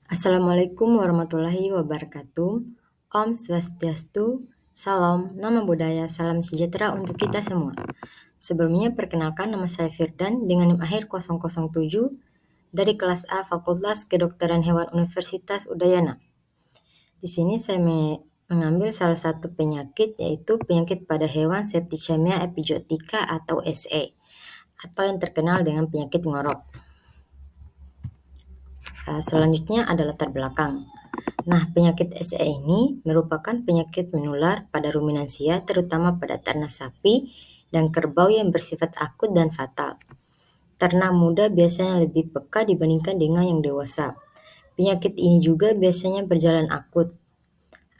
Assalamualaikum warahmatullahi wabarakatuh. Om Swastiastu, Salam, Nama Budaya, Salam Sejahtera untuk kita semua. Sebelumnya perkenalkan nama saya Firdan dengan NIM akhir 007 dari kelas A Fakultas Kedokteran Hewan Universitas Udayana. Di sini saya mengambil salah satu penyakit yaitu penyakit pada hewan Septicemia epizoottica atau SE atau yang terkenal dengan penyakit ngorok. Selanjutnya ada latar belakang. Nah, penyakit SE ini merupakan penyakit menular pada ruminansia, terutama pada ternak sapi dan kerbau yang bersifat akut dan fatal. Ternak muda biasanya lebih peka dibandingkan dengan yang dewasa. Penyakit ini juga biasanya berjalan akut.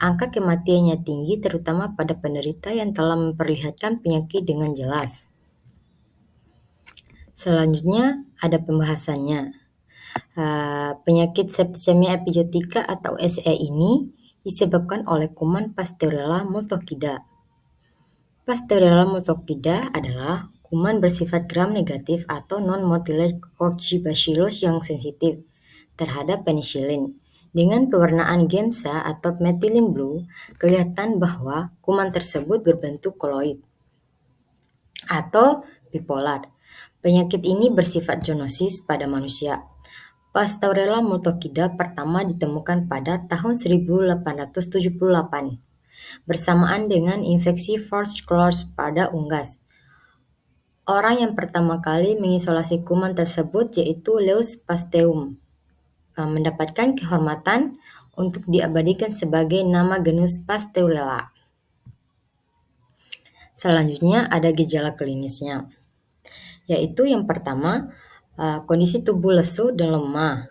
Angka kematiannya tinggi, terutama pada penderita yang telah memperlihatkan penyakit dengan jelas. Selanjutnya ada pembahasannya. Penyakit Septicemia epizoottica atau SE ini disebabkan oleh kuman Pasteurella multocida. Pasteurella multocida adalah kuman bersifat gram-negatif atau non-motile coccibacillus yang sensitif terhadap penisilin. Dengan pewarnaan Gemsa atau methylene blue, kelihatan bahwa kuman tersebut berbentuk koloid atau bipolar. Penyakit ini bersifat zoonosis pada manusia. Pasteurella multocida pertama ditemukan pada tahun 1878 bersamaan dengan infeksi Forst Chlors pada unggas. Orang yang pertama kali mengisolasi kuman tersebut yaitu Leus Pasteum, mendapatkan kehormatan untuk diabadikan sebagai nama genus Pasteurella. Selanjutnya ada gejala klinisnya, yaitu yang pertama kondisi tubuh lesu dan lemah.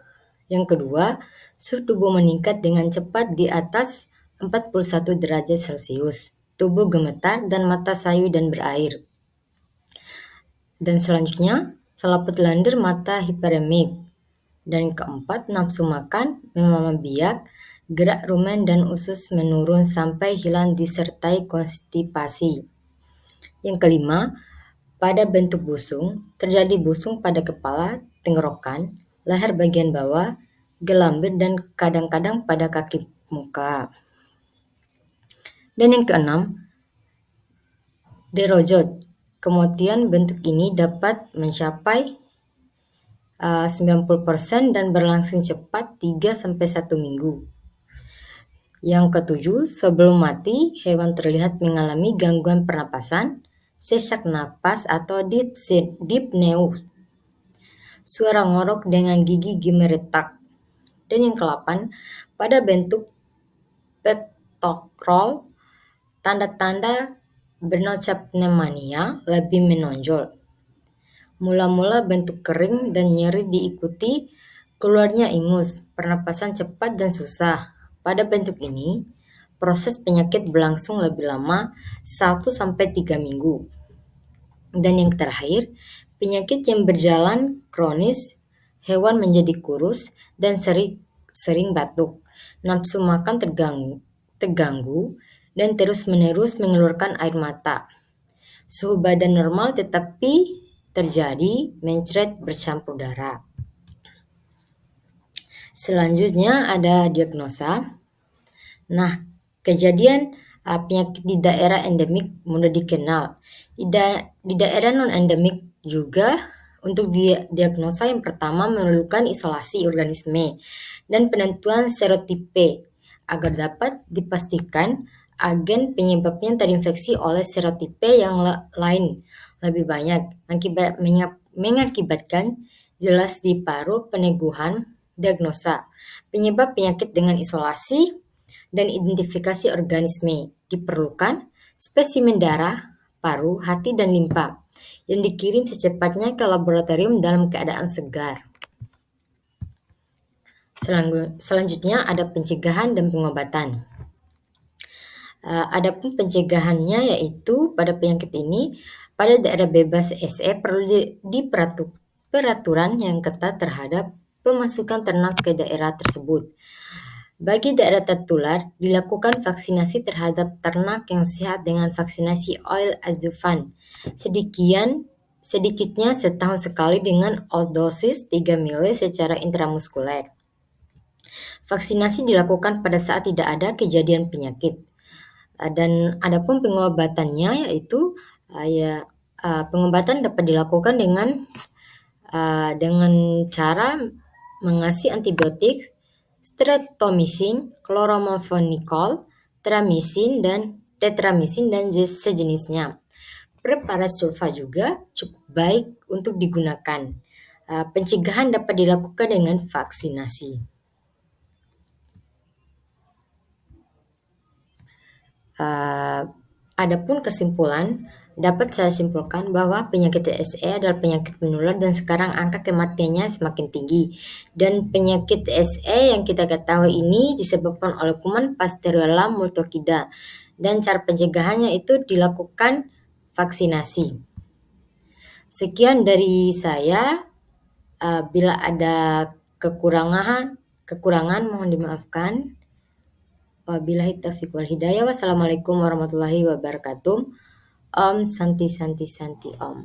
Yang kedua, suhu tubuh meningkat dengan cepat di atas 41 derajat Celcius. Tubuh gemetar dan mata sayu dan berair. Dan selanjutnya, selaput lendir mata hiperemik. Dan keempat, nafsu makan memang biak, gerak rumen dan usus menurun sampai hilang disertai konstipasi. Yang kelima, pada bentuk busung, terjadi busung pada kepala, tenggorokan, leher bagian bawah, gelambir, dan kadang-kadang pada kaki muka. Dan yang keenam, derojot. Kemudian bentuk ini dapat mencapai 90% dan berlangsung cepat 3-1 minggu. Yang ketujuh, sebelum mati, hewan terlihat mengalami gangguan pernapasan, sesak napas atau dyspnea, suara ngorok dengan gigi gemeretak. Dan yang ke-8, pada bentuk pectoral, tanda-tanda Bernocap-pneumonia lebih menonjol. Mula-mula bentuk kering dan nyeri diikuti keluarnya ingus, pernapasan cepat dan susah. Pada bentuk ini, proses penyakit berlangsung lebih lama 1-3 minggu. Dan yang terakhir, penyakit yang berjalan kronis, hewan menjadi kurus dan sering batuk, nafsu makan terganggu dan terus-menerus mengeluarkan air mata. Suhu badan normal tetapi terjadi mencret bercampur darah. Selanjutnya ada diagnosa. Nah, kejadian penyakit di daerah endemik mudah dikenal. Di daerah non-endemik juga untuk diagnosa yang pertama memerlukan isolasi organisme dan penentuan serotipe agar dapat dipastikan agen penyebabnya terinfeksi oleh serotipe yang lain lebih banyak mengakibatkan jelas di paru peneguhan diagnosa penyebab penyakit dengan isolasi dan identifikasi organisme. Diperlukan spesimen darah, paru, hati, dan limpa yang dikirim secepatnya ke laboratorium dalam keadaan segar. Selanjutnya ada pencegahan dan pengobatan. Adapun pencegahannya yaitu pada penyakit ini pada daerah bebas SE perlu peraturan yang ketat terhadap pemasukan ternak ke daerah tersebut. Bagi daerah tertular, dilakukan vaksinasi terhadap ternak yang sehat dengan vaksinasi oil azufan. Sedikitnya setahun sekali dengan dosis 3 ml secara intramuskuler. Vaksinasi dilakukan pada saat tidak ada kejadian penyakit. Dan adapun pengobatannya yaitu pengobatan dapat dilakukan dengan cara mengasih antibiotik, streptomycin, chloromephonicol, trimicin, dan tetramicin dan sejenisnya. Preparat sulfa juga cukup baik untuk digunakan. Pencegahan dapat dilakukan dengan vaksinasi. Adapun kesimpulan, dapat saya simpulkan bahwa penyakit TSE adalah penyakit menular dan sekarang angka kematiannya semakin tinggi. Dan penyakit TSE yang kita ketahui ini disebabkan oleh kuman Pasteurella multocida. Dan cara pencegahannya itu dilakukan vaksinasi. Sekian dari saya. Bila ada kekurangan mohon dimaafkan. Wabillahi taufiq wal hidayah. Wassalamualaikum warahmatullahi wabarakatuh. Om Santi Santi Santi Om.